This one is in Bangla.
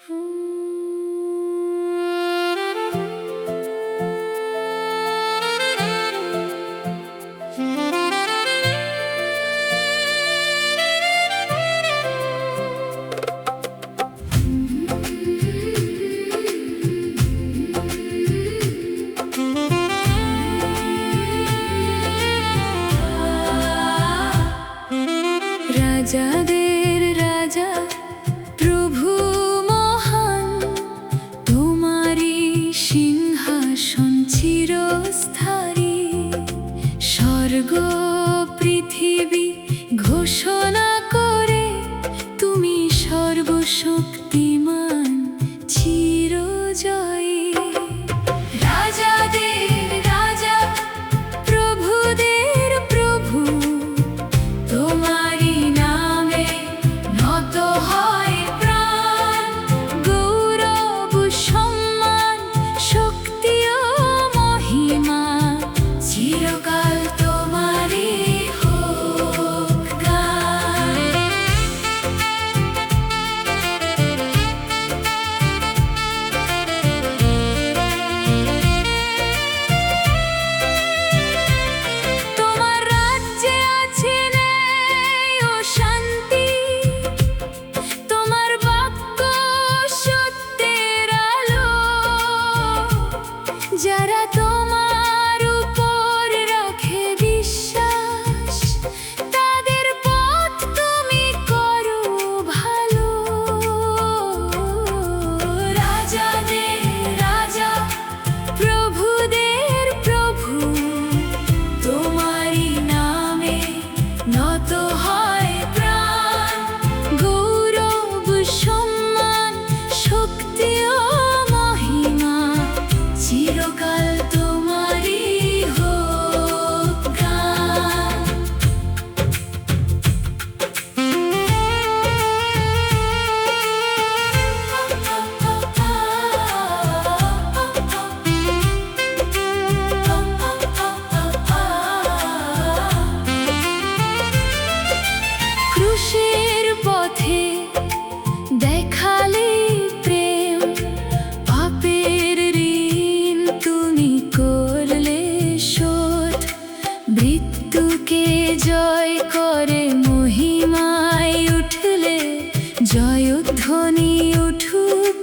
রাজাদের রাজা প্রভু মহান, তোমারি সিংহাসন চিরস্থায়ী। স্বর্গ পৃথিবী ঘোষণা করে, তুমি সর্বশক্তিমান চিরজয়ী। রাজাদের রাজা প্রভুদের প্রভু, তোমারি নামে নত হয় প্রাণ। গৌরব সম্মান শক্তি ও মহিমা, চিরকাল তোমারি হোক গান। তোমার রাজ্যে আছে ন্যায় ও শান্তি, তোমার বাক্য সত্যের আলো। যারা তোমার উপর রাখে বিশ্বাস, তাদের পথ তুমি করো ভালো। রাজাদের রাজা প্রভুদের প্রভু, তোমারি নামে নত হয় প্রাণ। গৌরব সম্মান শক্তি ও মহিমা, চিরকাল তোমারি হোক গান। ক্রুশের পথে দেখালে প্রেম, পাপের ঋণ তুমি করলে শোধ। মৃত্যুকে জয় করে মহিমায় উঠলে, জয়ধ্বনি উঠুক।